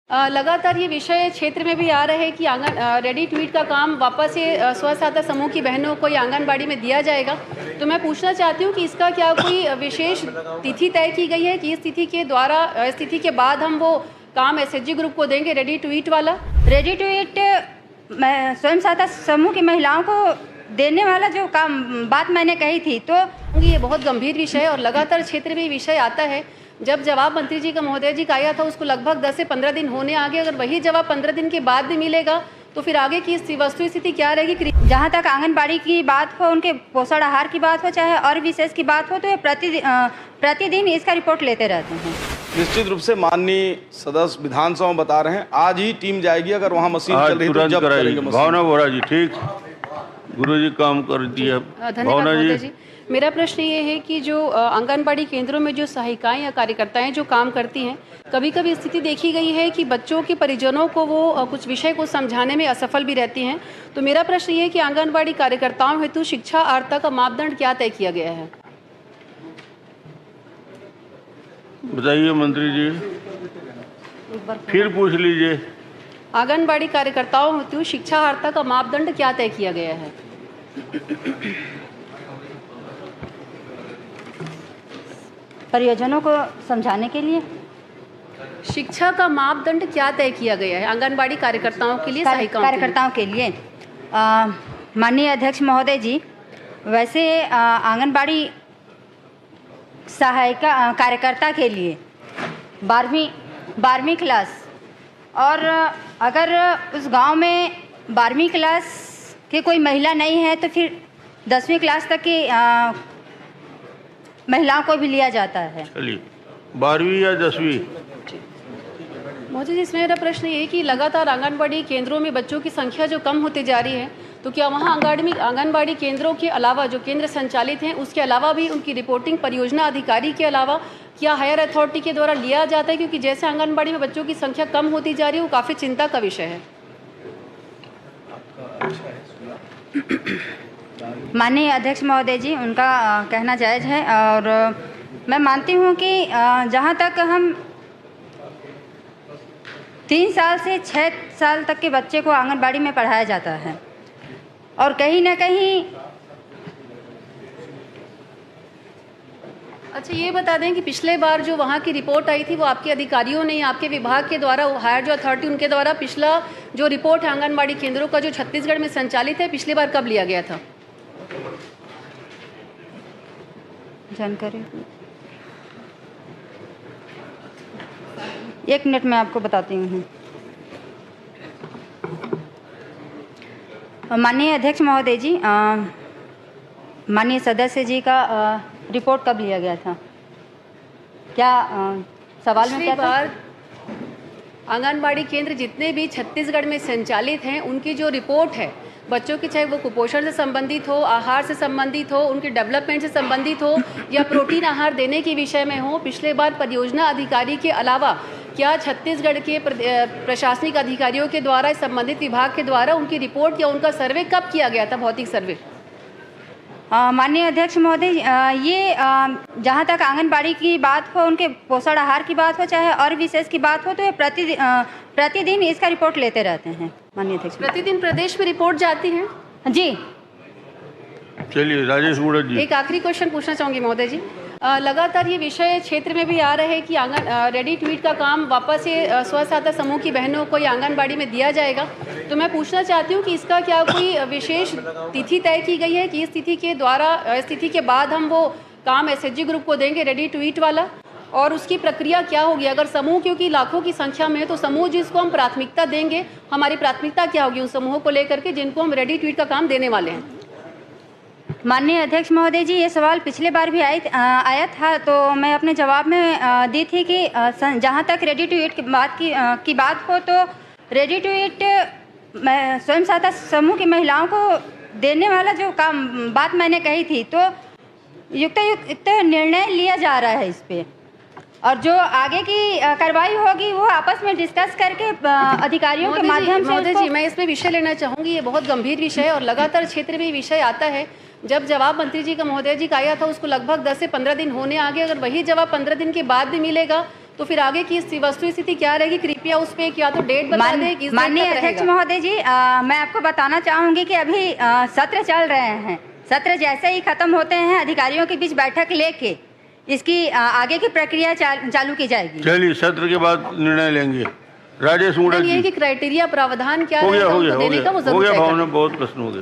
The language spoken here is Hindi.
लगातार ये विषय क्षेत्र में भी आ रहा है कि रेडी टू ईट का काम वापस से स्व सहायता समूह की बहनों को या आंगनबाड़ी में दिया जाएगा। तो मैं पूछना चाहती हूँ कि इसका क्या कोई विशेष तिथि तय की गई है कि इस तिथि के बाद हम वो काम एसएचजी ग्रुप को देंगे, रेडी टू ईट वाला? रेडी टू ईट स्वयं सहायता समूह की महिलाओं को देने वाला जो काम बात मैंने कही थी, तो ये बहुत गंभीर विषय है और लगातार क्षेत्र में विषय आता है। जब जवाब मंत्री जी का महोदय जी का आया था उसको लगभग 10 से 15 दिन होने आ गए। अगर वही जवाब 15 दिन के बाद भी मिलेगा तो फिर आगे की वस्तु स्थिति क्या रहेगी? जहाँ तक आंगनबाड़ी की बात हो, उनके पोषण आहार की बात हो, चाहे और विशेष की बात हो, तो ये प्रतिदिन इसका रिपोर्ट लेते रहते हैं। निश्चित रूप से माननीय सदस्य विधानसभा में बता रहे हैं आज ही टीम जाएगी। अगर वहाँ मशीन चल रही तो जब्त करेंगे मशीन। भावना बोरा जी, ठीक, गुरुजी काम कर दिया। भावना जी, मेरा प्रश्न ये है कि जो आंगनबाड़ी केंद्रों में जो सहायिकाएं या कार्यकर्ताएं जो काम करती हैं, कभी कभी स्थिति देखी गई है कि बच्चों के परिजनों को वो कुछ विषय को समझाने में असफल भी रहती हैं। तो मेरा प्रश्न ये है कि आंगनबाड़ी कार्यकर्ताओं हेतु शिक्षा अर्हता का मापदंड क्या तय किया गया है? बताइए मंत्री जी, फिर पूछ लीजिए। आंगनबाड़ी कार्यकर्ताओं हेतु शिक्षा अर्हता का मापदंड क्या तय किया गया है? परियोजनों को समझाने के लिए शिक्षा का मापदंड क्या तय किया गया है आंगनबाड़ी कार्यकर्ताओं के लिए, कार्यकर्ताओं के लिए? माननीय अध्यक्ष महोदय जी, वैसे आंगनबाड़ी सहायिका कार्यकर्ता के लिए 12वीं क्लास, और अगर उस गांव में 12वीं क्लास की कोई महिला नहीं है तो फिर 10वीं क्लास तक की महिलाओं को भी लिया जाता है। चलिए, 12वीं या 10वीं? मुझे इसमें मेरा प्रश्न ये है कि लगातार आंगनबाड़ी केंद्रों में बच्चों की संख्या जो कम होती जा रही है, तो क्या वहाँ आंगनबाड़ी केंद्रों के अलावा जो केंद्र संचालित हैं उसके अलावा भी उनकी रिपोर्टिंग परियोजना अधिकारी के अलावा क्या हायर अथॉरिटी के द्वारा लिया जाता है? क्योंकि जैसे आंगनबाड़ी में बच्चों की संख्या कम होती जा रही है, वो काफ़ी चिंता का विषय है। माननीय अध्यक्ष महोदय जी, उनका कहना जायज़ है और मैं मानती हूँ कि जहाँ तक हम 3 साल से 6 साल तक के बच्चे को आंगनबाड़ी में पढ़ाया जाता है और कहीं ना कहीं। अच्छा, ये बता दें कि पिछले बार जो वहाँ की रिपोर्ट आई थी वो आपके अधिकारियों ने, आपके विभाग के द्वारा, हायर जो अथॉरिटी उनके द्वारा पिछला जो रिपोर्ट है आंगनबाड़ी केंद्रों का जो छत्तीसगढ़ में संचालित है, पिछली बार कब लिया गया था? जानकारी 1 मिनट में आपको बताती हूँ। माननीय अध्यक्ष महोदय जी, माननीय सदस्य जी का रिपोर्ट कब लिया गया था? क्या सवाल में क्या था? आंगनबाड़ी केंद्र जितने भी छत्तीसगढ़ में संचालित हैं उनकी जो रिपोर्ट है बच्चों की, चाहे वो कुपोषण से संबंधित हो, आहार से संबंधित हो, उनके डेवलपमेंट से संबंधित हो या प्रोटीन आहार देने के विषय में हो, पिछले बार परियोजना अधिकारी के अलावा क्या छत्तीसगढ़ के प्रशासनिक अधिकारियों के द्वारा, संबंधित विभाग के द्वारा उनकी रिपोर्ट या उनका सर्वे कब किया गया था, भौतिक सर्वे? माननीय अध्यक्ष महोदय, ये जहाँ तक आंगनबाड़ी की बात हो, उनके पोषण आहार की बात हो, चाहे और विशेष की बात हो, तो ये प्रतिदिन इसका रिपोर्ट लेते रहते हैं। माननीय अध्यक्ष, प्रतिदिन प्रदेश में रिपोर्ट जाती है जी। चलिए, राजेश गुड़ा जी, एक आखिरी क्वेश्चन पूछना चाहूँगी महोदय जी। लगातार ये विषय क्षेत्र में भी आ रहा है कि रेडी टू ईट का काम वापस से स्व सहायता समूह की बहनों को या आंगनबाड़ी में दिया जाएगा। तो मैं पूछना चाहती हूँ कि इसका क्या कोई विशेष तिथि तय की गई है कि इस तिथि के बाद हम वो काम एसएचजी ग्रुप को देंगे, रेडी टू ईट वाला? और उसकी प्रक्रिया क्या होगी? अगर समूह, क्योंकि लाखों की संख्या में है, तो समूह जिसको हम प्राथमिकता देंगे, हमारी प्राथमिकता क्या होगी उन समूहों को लेकर के जिनको हम रेडी टू ईट का काम देने वाले हैं? माननीय अध्यक्ष महोदय जी, ये सवाल पिछले बार भी आया था, तो मैं अपने जवाब में दी थी कि जहाँ तक रेडी टू ईट की बात हो, तो रेडी टू ईट स्वयं सहायता समूह की महिलाओं को देने वाला जो काम बात मैंने कही थी, तो युक्त निर्णय लिया जा रहा है इस पे, और जो आगे की कार्रवाई होगी वो आपस में डिस्कस करके अधिकारियों के माध्यम से। महोदय जी, मैं इसमें विषय लेना चाहूँगी। ये बहुत गंभीर विषय है और लगातार क्षेत्र में विषय आता है। जब जवाब मंत्री जी का महोदय जी का आया था उसको लगभग 10 से 15 दिन होने आ गए। अगर वही जवाब 15 दिन के बाद भी मिलेगा तो फिर आगे की वस्तु स्थिति क्या रहेगी? कृपया उस पे या तो डेट बता दें कि इस डेट माननीय तक अध्यक्ष रहेगा। महोदय जी, मैं आपको बताना चाहूंगी कि अभी सत्र चल रहे हैं। सत्र जैसे ही खत्म होते हैं, अधिकारियों के बीच बैठक लेके इसकी आगे की प्रक्रिया चालू की जाएगी। चलिए, सत्र के बाद निर्णय लेंगे। राजेश मुंडा ये जी, कि क्राइटेरिया प्रावधान क्या हो गया रहेगा हो उनको गया हो देने का वो गया हो जरूर गया तय करें। भावना, बहुत प्रश्न हो गए।